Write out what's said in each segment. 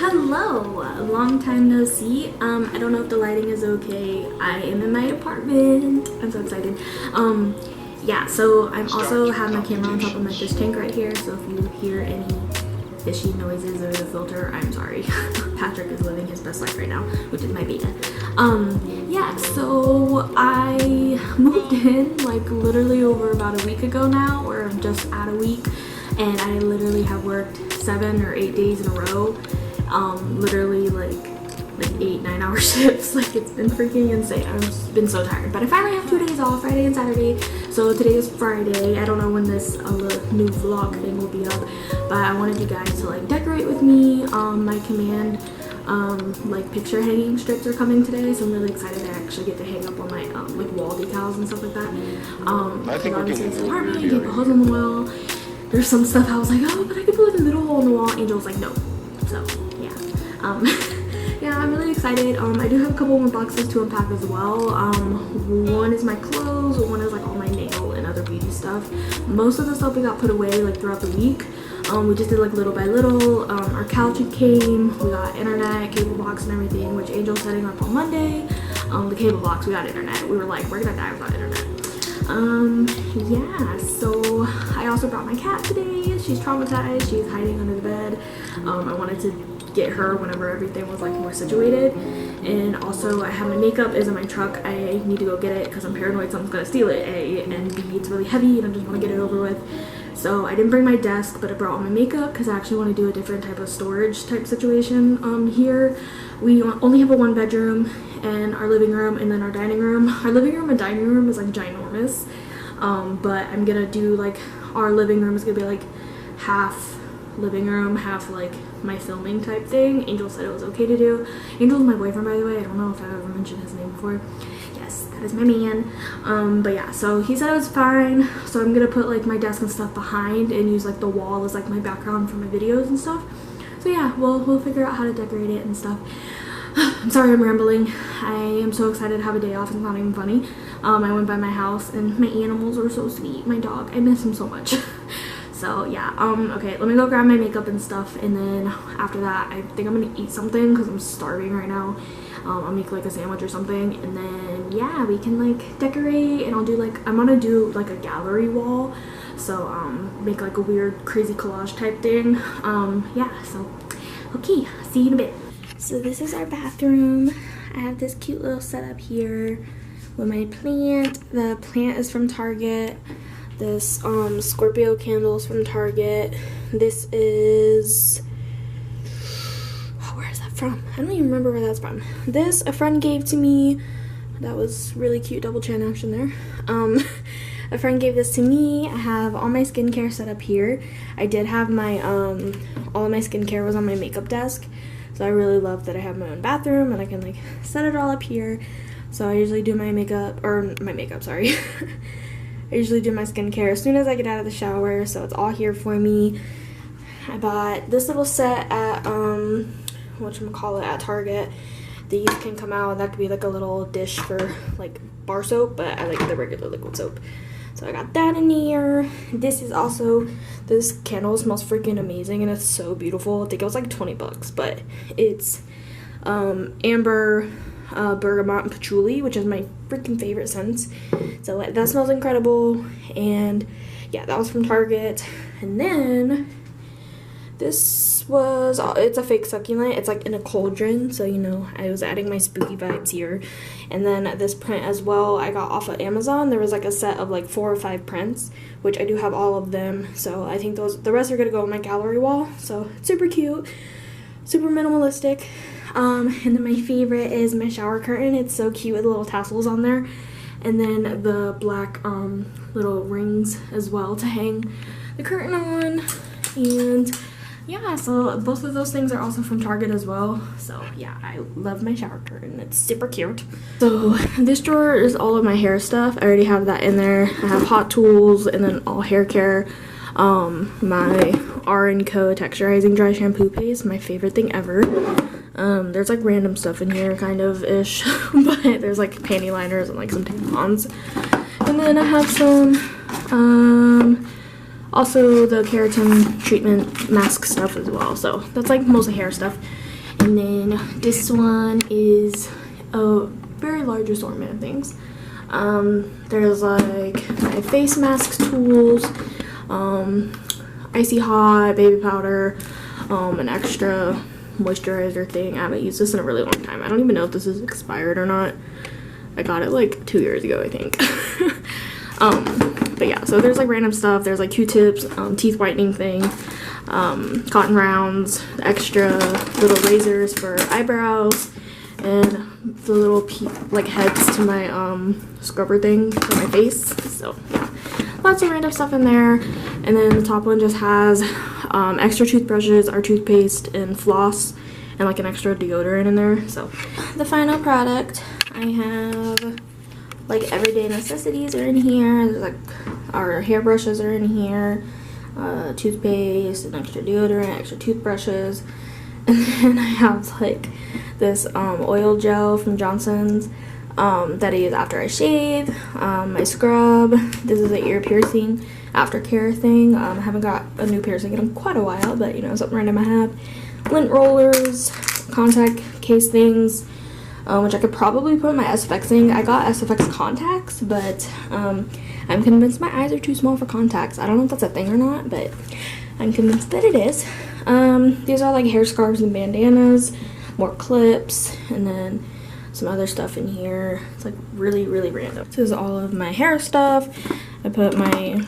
Hello, long time no see. I don't know if the lighting is okay. I am in my apartment. I'm so excited. Yeah, so I'm also have my camera on top of my fish tank right here, so if you hear any fishy noises or the filter, I'm sorry. Patrick is living his best life right now, which is my beta. Yeah, so I moved in like literally over about a week ago now, or just at a week, and I literally have worked 7 or 8 days in a row. Literally like 8-9 hour shifts. Like, it's been freaking insane. I've been so tired, but I finally have 2 days off, Friday and Saturday. So today is Friday. I don't know when this new vlog thing will be up, but I wanted you guys to like decorate with me. My command like picture hanging strips are coming today, so I'm really excited to actually get to hang up on my like wall decals and stuff like that. I think we're getting you can't put holes on the wall. There's some stuff I was like, oh, but I could put like a little hole in the wall. Angel was like, no. So yeah, yeah, I'm really excited. I do have a couple more boxes to unpack as well. One is my clothes, one is like all my nail and other beauty stuff. Most of the stuff we got put away like throughout the week. We just did like little by little. Our couch came, we got internet, cable box and everything, which Angel's setting up on Monday. The cable box, we got internet. We were like, we're gonna die without internet. Yeah, so I also brought my cat today. She's traumatized. She's hiding under the bed. I wanted to get her whenever everything was like more situated. And also I have my makeup is in my truck. I need to go get it because I'm paranoid someone's gonna steal it, A, and B, it's really heavy and I just want to get it over with. So I didn't bring my desk, but I brought all my makeup because I actually want to do a different type of storage type situation here. We only have a 1-bedroom and our living room and then our dining room. Our living room and dining room is like ginormous, but I'm gonna do like our living room is gonna be like half living room, half like my filming type thing. Angel said it was okay to do. Angel's my boyfriend, by the way. I don't know if I've ever mentioned his name before. Yes, that is my man. But yeah, so he said it was fine. So I'm gonna put like my desk and stuff behind and use like the wall as like my background for my videos and stuff. So yeah, we'll figure out how to decorate it and stuff. I'm sorry I'm rambling. I am so excited to have a day off. It's not even funny. I went by my house and my animals are so sweet. My dog, I miss him so much. So yeah, okay, let me go grab my makeup and stuff, and then after that I think I'm gonna eat something because I'm starving right now. I'll make like a sandwich or something, and then yeah, we can like decorate, and I'll do like, I'm gonna do like a gallery wall, so make like a weird crazy collage type thing. Yeah, so okay, see you in a bit. So this is our bathroom. I have this cute little setup here with my plant. The plant is from Target. This Scorpio candles from Target. This is, where is that from? I don't even remember where that's from. This a friend gave to me. That was really cute, double chin action there. A friend gave this to me. I have all my skincare set up here. I did have my all of my skincare was on my makeup desk, so I really love that I have my own bathroom and I can like set it all up here. So I usually do my makeup, sorry. I usually do my skincare as soon as I get out of the shower, so it's all here for me. I bought this little set at at Target. These can come out, that could be like a little dish for like bar soap, but I like the regular liquid soap. So I got that in here. This candle smells freaking amazing and it's so beautiful. I think it was like 20 bucks, but it's amber, bergamot and patchouli, which is my freaking favorite scents. So that smells incredible. And yeah, that was from Target. And then this was, it's a fake succulent. It's like in a cauldron, so you know, I was adding my spooky vibes here. And then this print as well, I got off of Amazon. There was like a set of like 4 or 5 prints, which I do have all of them. So I think the rest are gonna go on my gallery wall. So it's super cute, super minimalistic. And then my favorite is my shower curtain. It's so cute with little tassels on there. And then the black little rings as well to hang the curtain on. And yeah, so both of those things are also from Target as well. So yeah, I love my shower curtain. It's super cute. So this drawer is all of my hair stuff. I already have that in there. I have Hot Tools and then all hair care. My R&Co texturizing dry shampoo paste, my favorite thing ever. There's like random stuff in here, kind of ish, but there's like panty liners and like some tampons. And then I have some Also the keratin treatment mask stuff as well. So that's like mostly hair stuff. And then this one is a very large assortment of things. There's like my face mask tools, icy hot baby powder, an extra moisturizer thing. I haven't used this in a really long time. I don't even know if this is expired or not. I got it like 2 years ago, I think. But yeah, so there's like random stuff. There's like Q-tips, teeth whitening thing, cotton rounds, extra little razors for eyebrows, and the little like heads to my scrubber thing for my face. So yeah, lots of random stuff in there. And then the top one just has extra toothbrushes, our toothpaste, and floss, and like an extra deodorant in there. So the final product, I have like everyday necessities are in here. There's like our hairbrushes are in here, toothpaste, an extra deodorant, extra toothbrushes, and then I have like this oil gel from Johnson's that I use after I shave, my scrub. This is an ear piercing aftercare thing. I haven't got a new piercing in quite a while, but you know, something random I have. Lint rollers, contact case things, which I could probably put in my SFX thing. I got SFX contacts, but I'm convinced my eyes are too small for contacts. I don't know if that's a thing or not, but I'm convinced that it is. These are like hair scarves and bandanas, more clips, and then some other stuff in here. It's like really, really random. This is all of my hair stuff. I put my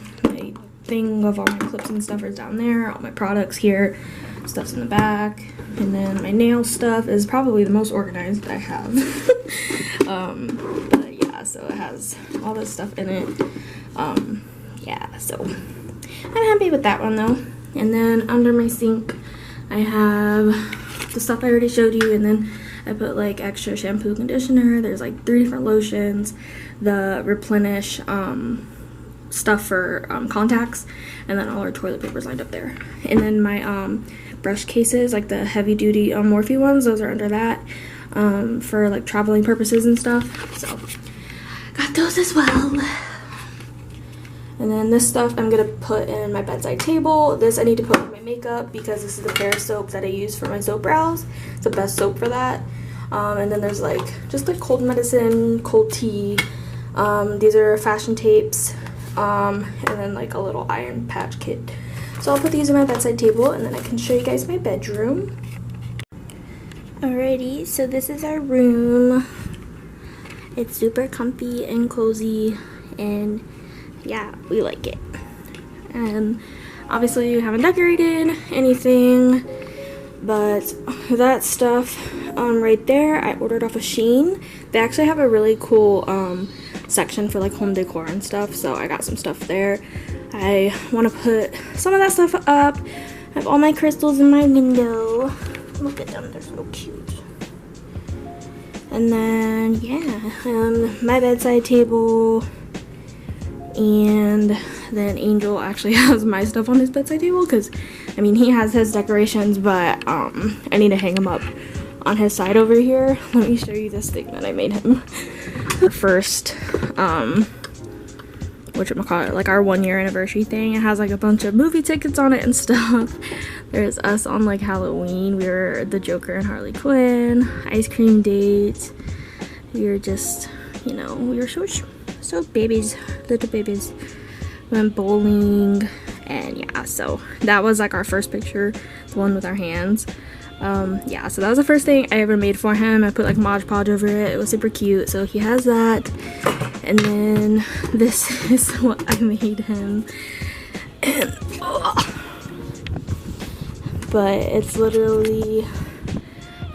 thing of all my clips and stuff is down there. All my products here. Stuff's in the back. And then my nail stuff is probably the most organized I have. But yeah, so it has all this stuff in it. Yeah, so I'm happy with that one though. And then under my sink, I have the stuff I already showed you, and then I put like extra shampoo, conditioner. There's like 3 different lotions, the replenish stuff for contacts, and then all our toilet papers lined up there. And then my brush cases, like the heavy duty Morphe ones, those are under that for like traveling purposes and stuff. So got those as well. And then this stuff I'm gonna put in my bedside table. This I need to put in my makeup because this is the pear soap that I use for my soap brows. It's the best soap for that. And then there's like just like cold medicine, cold tea. These are fashion tapes, and then like a little iron patch kit. So I'll put these in my bedside table, and then I can show you guys my bedroom. Alrighty, so this is our room. It's super comfy and cozy, and yeah, we like it. And obviously we haven't decorated anything, but that stuff right there I ordered off of Shein. They actually have a really cool section for like home decor and stuff, so I got some stuff there. I want to put some of that stuff up. I have all my crystals in my window. Look at them, they're so cute. And then yeah, my bedside table. And then Angel actually has my stuff on his bedside table because, I mean, he has his decorations, but I need to hang them up on his side over here. Let me show you this thing that I made him. The first, whatchamacallit, like our 1-year anniversary thing. It has like a bunch of movie tickets on it and stuff. There's us on like Halloween. We were the Joker and Harley Quinn. Ice cream date. We were just, you know, we were so babies, little babies. We went bowling, and yeah, so that was like our first picture, the one with our hands. Yeah, so that was the first thing I ever made for him. I put like Mod Podge over it. It was super cute, so he has that. And then this is what I made him. And, but it's literally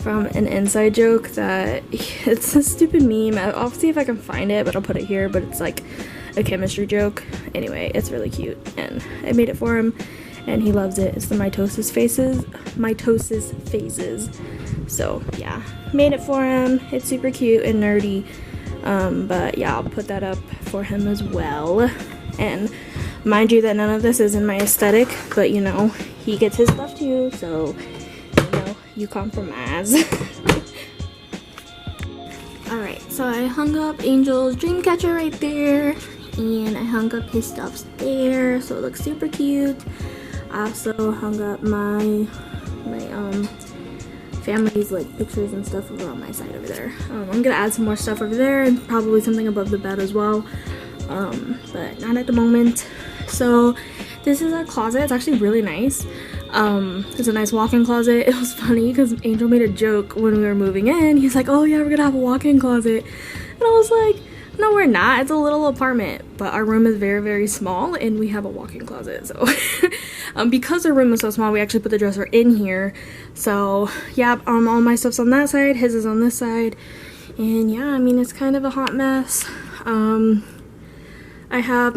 from an inside joke that it's a stupid meme. I'll see if I can find it, but I'll put it here. But it's like a chemistry joke. Anyway, it's really cute, and I made it for him, and he loves it. It's the mitosis phases. So yeah, made it for him. It's super cute and nerdy. But yeah, I'll put that up for him as well. And mind you that none of this is in my aesthetic, but you know, he gets his stuff too, so you know, you compromise. Alright, so I hung up Angel's dream catcher right there, and I hung up his stuff there, so it looks super cute. I also hung up my family's like pictures and stuff over on my side over there. I'm gonna add some more stuff over there and probably something above the bed as well, but not at the moment. So this is our closet. It's actually really nice. It's a nice walk-in closet. It was funny because Angel made a joke when we were moving in. He's like, oh yeah, we're gonna have a walk-in closet, and I was like, no, we're not. It's a little apartment, but our room is very, very small and we have a walk-in closet. So because our room is so small, we actually put the dresser in here. So yeah, all my stuff's on that side, his is on this side, and yeah, I mean, it's kind of a hot mess. I have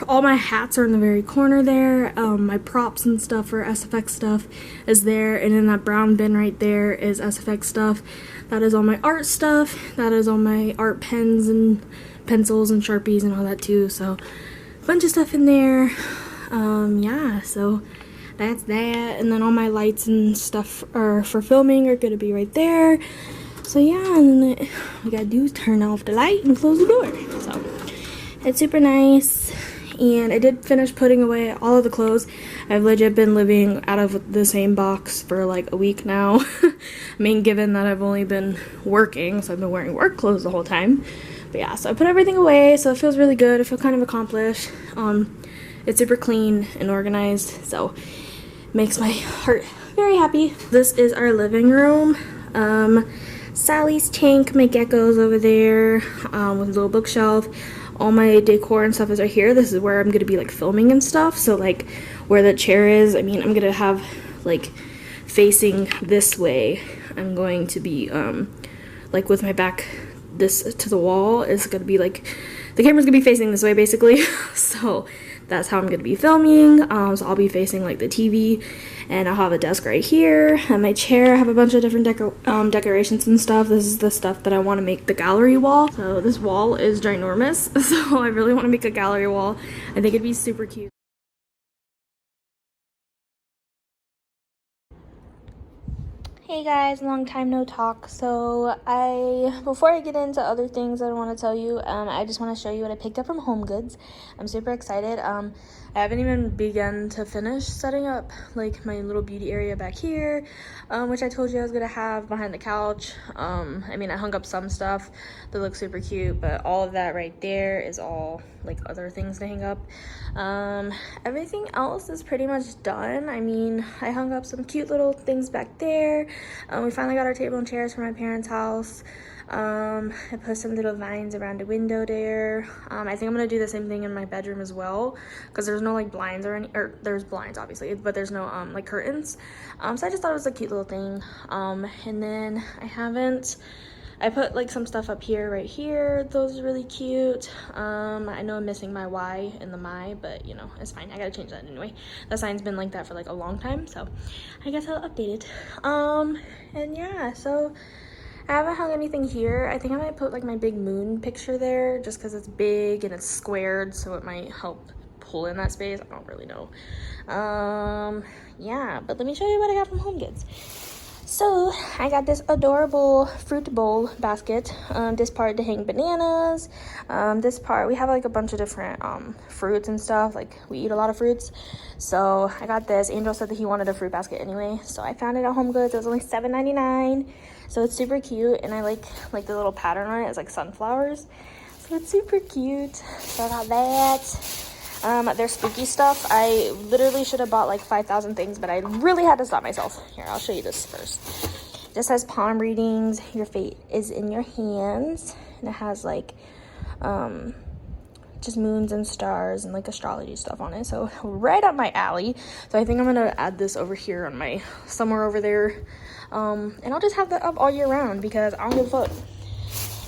all my hats are in the very corner there. My props and stuff for SFX stuff is there, and in that brown bin right there is SFX stuff. That is all my art stuff. That is all my art pens and pencils and Sharpies and all that too. So a bunch of stuff in there. Yeah, so that's that. And then all my lights and stuff are for filming are gonna be right there. So yeah, and then we gotta do is turn off the light and close the door. So it's super nice. And I did finish putting away all of the clothes. I've legit been living out of the same box for like a week now. I mean, given that I've only been working, so I've been wearing work clothes the whole time. But yeah, so I put everything away, so it feels really good. I feel kind of accomplished. It's super clean and organized, so makes my heart very happy. This is our living room. Sally's tank, my geckos over there, with a little bookshelf. All my decor and stuff is right here. This is where I'm gonna be like filming and stuff. So like where the chair is, I mean, I'm gonna have like facing this way. I'm going to be like with my back this to the wall is gonna be like, the camera's gonna be facing this way basically. So that's how I'm gonna be filming. So I'll be facing like the TV, and I'll have a desk right here. And my chair, I have a bunch of different decorations and stuff. This is the stuff that I want to make the gallery wall. So this wall is ginormous, so I really want to make a gallery wall. I think it'd be super cute. Hey guys, long time no talk. So before I get into other things that I want to tell you, I just want to show you what I picked up from Home Goods. I'm super excited. I haven't even begun to finish setting up like my little beauty area back here, which I told you I was gonna have behind the couch. I mean, I hung up some stuff that looks super cute, but all of that right there is all like other things to hang up. Everything else is pretty much done. I mean, I hung up some cute little things back there. We finally got our table and chairs from my parents' house. I put some little vines around the window there. I think I'm gonna do the same thing in my bedroom as well, because there's no like blinds or there's blinds obviously, but there's no like curtains. So I just thought it was a cute little thing. And then I put like some stuff up here, right here. Those are really cute. I know I'm missing my Y and the my, but you know, it's fine. I gotta change that anyway. The sign's been like that for like a long time, so I guess I'll update it. And yeah, so I haven't hung anything here. I think I might put like my big moon picture there just because it's big and it's squared, so it might help pull in that space. I don't really know. Yeah, but let me show you what I got from Home Goods. So I got this adorable fruit bowl basket. This part to hang bananas. This part, we have like a bunch of different fruits and stuff. Like we eat a lot of fruits. So I got this. Angel said that he wanted a fruit basket anyway. So I found it at Home Goods. It was only $7.99. So it's super cute. And I like the little pattern on it. It's like sunflowers. So it's super cute. So I got that. Their spooky stuff. I literally should have bought like 5,000 things, but I really had to stop myself. Here, I'll show you this first. This has palm readings. Your fate is in your hands. And it has like just moons and stars and like astrology stuff on it. So right up my alley. So I think I'm gonna add this over here on my somewhere over there. And I'll just have that up all year round because I don't give a fuck.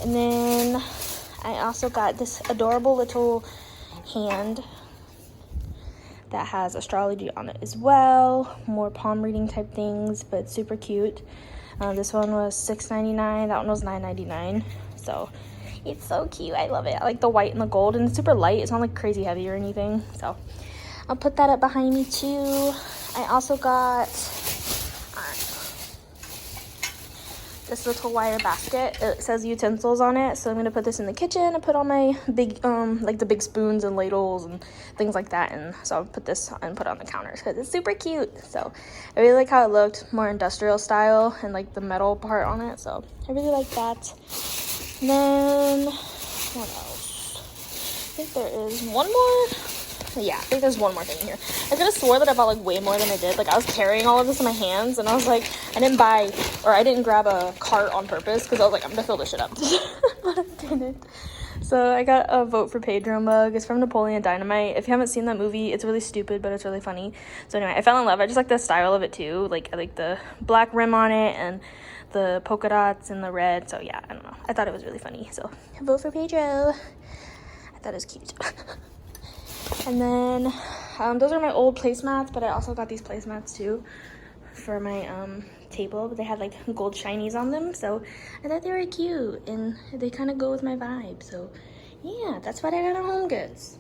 And then I also got this adorable little hand that has astrology on it as well. More palm reading type things, but super cute. This one was $6.99. That one was $9.99. So it's so cute. I love it. I like the white and the gold, and it's super light. It's not like crazy heavy or anything. So I'll put that up behind me too. I also got this little wire basket. It says utensils on it, so I'm gonna put this in the kitchen and put all my big like the big spoons and ladles and things like that. And so I'll put this and put it on the counters because it's super cute. So I really like how it looked, more industrial style, and like the metal part on it. So I really like that. And then what else? I think there is one more. Yeah, I think there's one more thing in here. I could have swore that I bought like way more than I did. Like I was carrying all of this in my hands and I was like, I didn't grab a cart on purpose because I was like, I'm gonna fill this shit up. But I didn't. So I got a Vote for Pedro mug. It's from Napoleon Dynamite. If you haven't seen that movie, it's really stupid, but it's really funny. So anyway, I fell in love. I just like the style of it too. Like I like the black rim on it and the polka dots and the red. So yeah, I don't know. I thought it was really funny. So Vote for Pedro. I thought it was cute. And then those are my old placemats, but I also got these placemats too for my table, but they had like gold shinies on them, so I thought they were cute and they kind of go with my vibe. So yeah, that's what I got on Home Goods.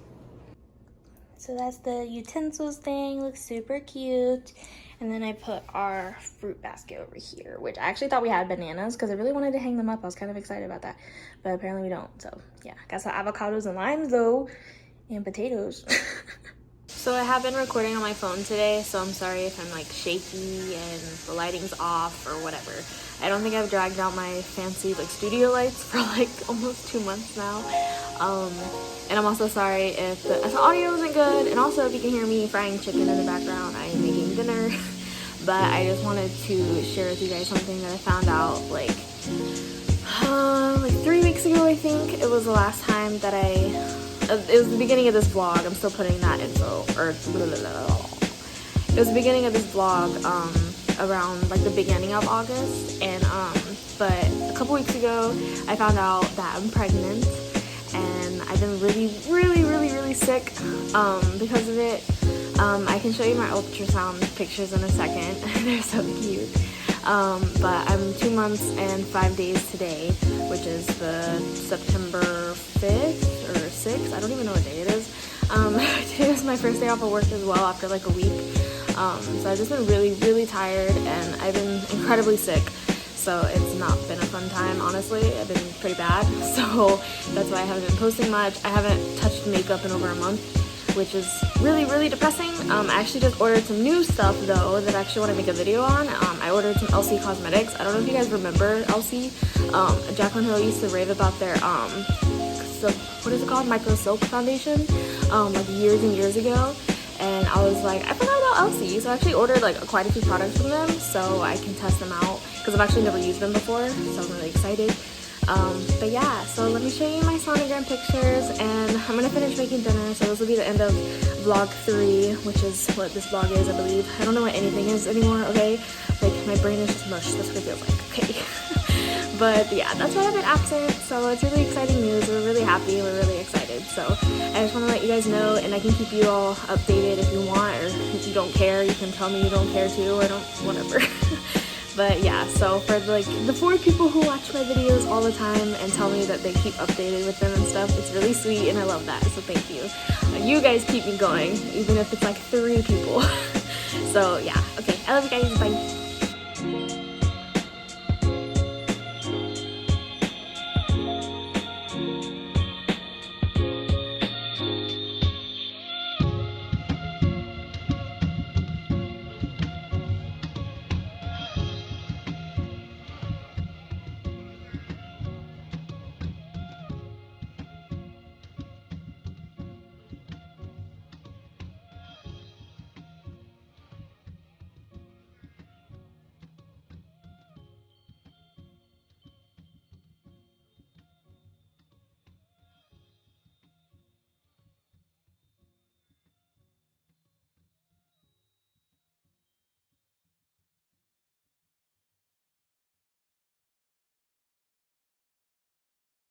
So that's the utensils thing, looks super cute. And then I put our fruit basket over here, which I actually thought we had bananas because I really wanted to hang them up. I was kind of excited about that, but apparently we don't. So yeah, got some avocados and limes though, and potatoes. So I have been recording on my phone today, so I'm sorry if I'm like shaky and the lighting's off or whatever. I don't think I've dragged out my fancy like studio lights for like almost 2 months now. And I'm also sorry if the audio isn't good, and also if you can hear me frying chicken in the background. I am making dinner. But I just wanted to share with you guys something that I found out like 3 weeks ago, I think. It was the last time that it was the beginning of this vlog. I'm still putting that info, it was the beginning of this vlog around like the beginning of August, and but a couple weeks ago I found out that I'm pregnant, and I've been really sick because of it. I can show you my ultrasound pictures in a second. They're so cute. But I'm 2 months and 5 days today, which is the September 5th or 6th. I don't even know what day it is. Today was my first day off of work as well after like a week. So I've just been really tired, and I've been incredibly sick. So it's not been a fun time, honestly. I've been pretty bad. So that's why I haven't been posting much. I haven't touched makeup in over a month, which is really depressing. I actually just ordered some new stuff though that I actually want to make a video on. I ordered some LC Cosmetics. I don't know if you guys remember LC. Jaclyn Hill used to rave about their what is it called? Micro Silk Foundation, like years and years ago. And I was like, I forgot about LC, so I actually ordered like quite a few products from them so I can test them out because I've actually never used them before, so I'm really excited. But yeah, so let me show you my sonogram pictures, and I'm gonna finish making dinner. So this will be the end of vlog 3, which is what this vlog is, I believe. I don't know what anything is anymore, okay? Like my brain is just mush, that's what it feels like, okay? But yeah, that's why I've been absent, so it's really exciting news. We're really happy, we're really excited. So I just want to let you guys know, and I can keep you all updated if you want, or if you don't care, you can tell me you don't care too, or don't, whatever. But yeah, so for like the 4 people who watch my videos all the time and tell me that they keep updated with them and stuff, it's really sweet and I love that, so thank you. You guys keep me going, even if it's like 3 people. So yeah, okay, I love you guys, bye.